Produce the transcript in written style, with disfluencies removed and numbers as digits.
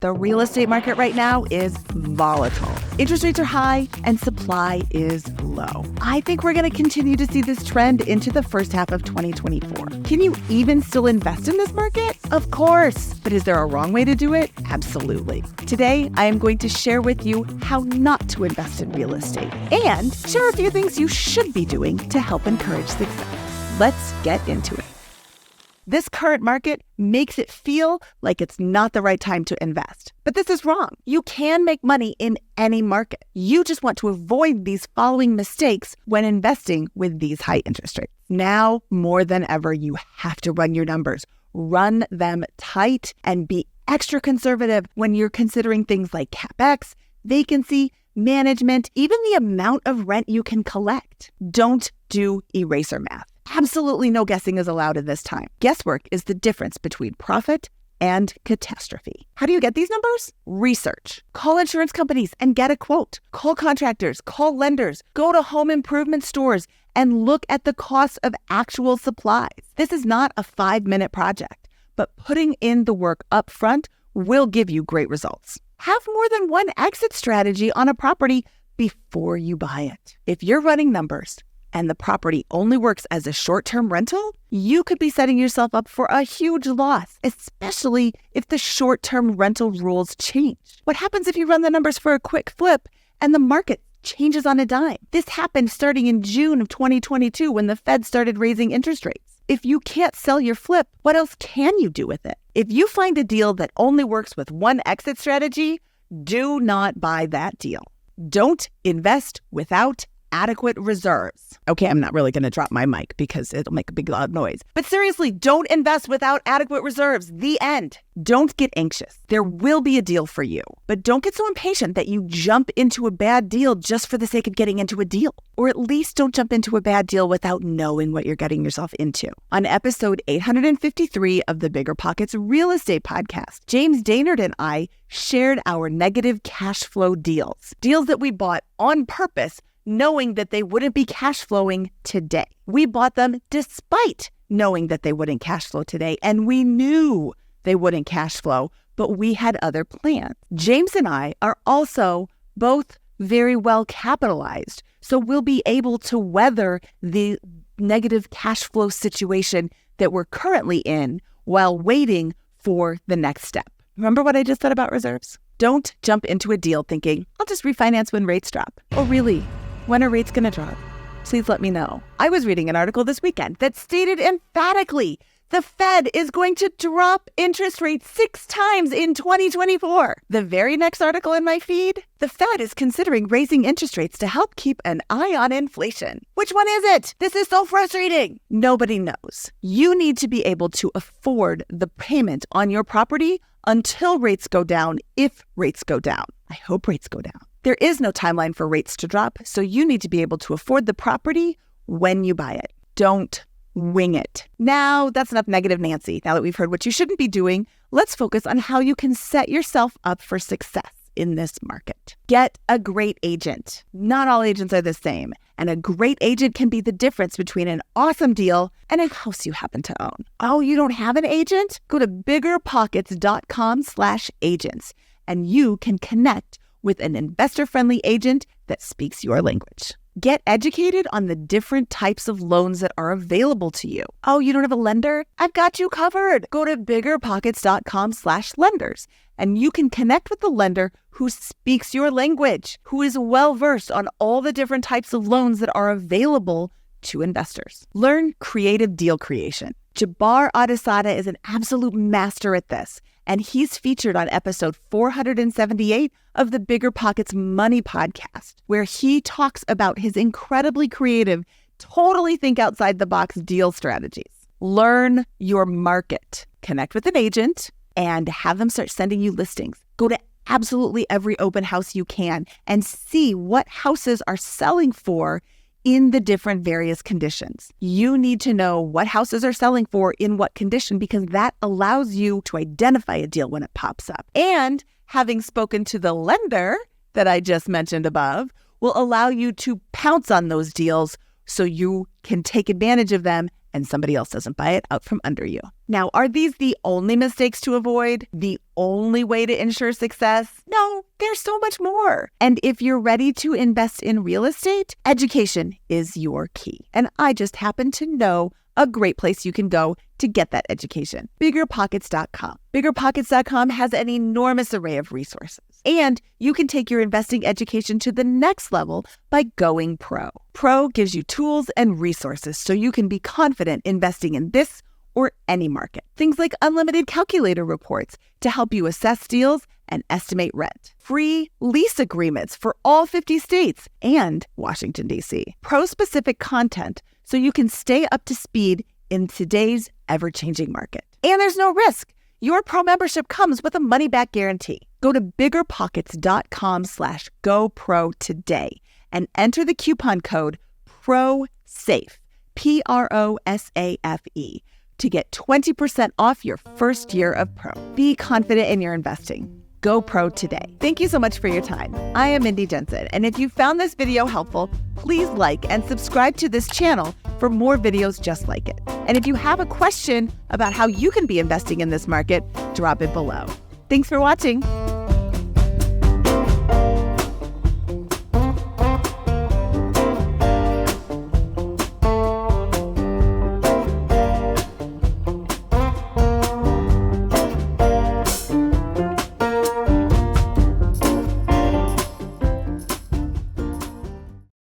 The real estate market right now is volatile. Interest rates are high and supply is low. I think we're going to continue to see this trend into the first half of 2024. Can you even still invest in this market? Of course. But is there a wrong way to do it? Absolutely. Today, I am going to share with you how not to invest in real estate and share a few things you should be doing to help encourage success. Let's get into it. This current market makes it feel like it's not the right time to invest. But this is wrong. You can make money in any market. You just want to avoid these following mistakes when investing with these high interest rates. Now, more than ever, you have to run your numbers. Run them tight and be extra conservative when you're considering things like CapEx, vacancy, management, even the amount of rent you can collect. Don't do eraser math. Absolutely no guessing is allowed at this time. Guesswork is the difference between profit and catastrophe. How do you get these numbers? Research. Call insurance companies and get a quote. Call contractors, call lenders, go to home improvement stores and look at the cost of actual supplies. This is not a 5-minute project, but putting in the work up front will give you great results. Have more than one exit strategy on a property before you buy it. If you're running numbers and the property only works as a short-term rental, you could be setting yourself up for a huge loss, especially if the short-term rental rules change. What happens if you run the numbers for a quick flip and the market changes on a dime? This happened starting in June of 2022 when the Fed started raising interest rates. If you can't sell your flip, what else can you do with it? If you find a deal that only works with one exit strategy, do not buy that deal. Don't invest without adequate reserves. Okay, I'm not really going to drop my mic because it'll make a big loud noise. But seriously, don't invest without adequate reserves. The end. Don't get anxious. There will be a deal for you. But don't get so impatient that you jump into a bad deal just for the sake of getting into a deal. Or at least don't jump into a bad deal without knowing what you're getting yourself into. On episode 853 of the BiggerPockets Real Estate Podcast, James Daynard and I shared our negative cash flow deals. Deals that we bought on purpose, knowing that they wouldn't be cash flowing today. We bought them despite knowing that they wouldn't cash flow today, and we knew they wouldn't cash flow, but we had other plans. James and I are also both very well capitalized, so we'll be able to weather the negative cash flow situation that we're currently in while waiting for the next step. Remember what I just said about reserves? Don't jump into a deal thinking, I'll just refinance when rates drop. Oh, really? When are rates going to drop? Please let me know. I was reading an article this weekend that stated emphatically the Fed is going to drop interest rates 6 times in 2024. The very next article in my feed, the Fed is considering raising interest rates to help keep an eye on inflation. Which one is it? This is so frustrating. Nobody knows. You need to be able to afford the payment on your property until rates go down, if rates go down. I hope rates go down. There is no timeline for rates to drop, so you need to be able to afford the property when you buy it. Don't wing it. Now, that's enough negative Nancy. Now that we've heard what you shouldn't be doing, let's focus on how you can set yourself up for success in this market. Get a great agent. Not all agents are the same, and a great agent can be the difference between an awesome deal and a house you happen to own. Oh, you don't have an agent? Go to BiggerPockets.com/agents, and you can connect with an investor-friendly agent that speaks your language. Get educated on the different types of loans that are available to you. Oh, you don't have a lender? I've got you covered. Go to BiggerPockets.com/lenders, and you can connect with the lender who speaks your language, who is well-versed on all the different types of loans that are available to investors. Learn creative deal creation. Jabbar Adesada is an absolute master at this, and he's featured on episode 478 of the BiggerPockets Money Podcast, where he talks about his incredibly creative, totally think outside the box deal strategies. Learn your market. Connect with an agent and have them start sending you listings. Go to absolutely every open house you can and see what houses are selling for in the different various conditions. You need to know what houses are selling for in what condition, because that allows you to identify a deal when it pops up. And having spoken to the lender that I just mentioned above will allow you to pounce on those deals so you can take advantage of them and somebody else doesn't buy it out from under you. Now, are these the only mistakes to avoid? The only way to ensure success? No, there's so much more. And if you're ready to invest in real estate, education is your key. And I just happen to know a great place you can go to get that education. BiggerPockets.com. BiggerPockets.com has an enormous array of resources. And you can take your investing education to the next level by going pro. Pro gives you tools and resources so you can be confident investing in this or any market. Things like unlimited calculator reports to help you assess deals and estimate rent. Free lease agreements for all 50 states and Washington, D.C. Pro-specific content so you can stay up to speed in today's ever-changing market. And there's no risk. Your pro membership comes with a money-back guarantee. Go to BiggerPockets.com/GoPro today and enter the coupon code PROSAFE, PROSAFE, to get 20% off your first year of pro. Be confident in your investing. Go pro today. Thank you so much for your time. I am Mindy Jensen, and if you found this video helpful, please like and subscribe to this channel for more videos just like it. And if you have a question about how you can be investing in this market, drop it below. Thanks for watching.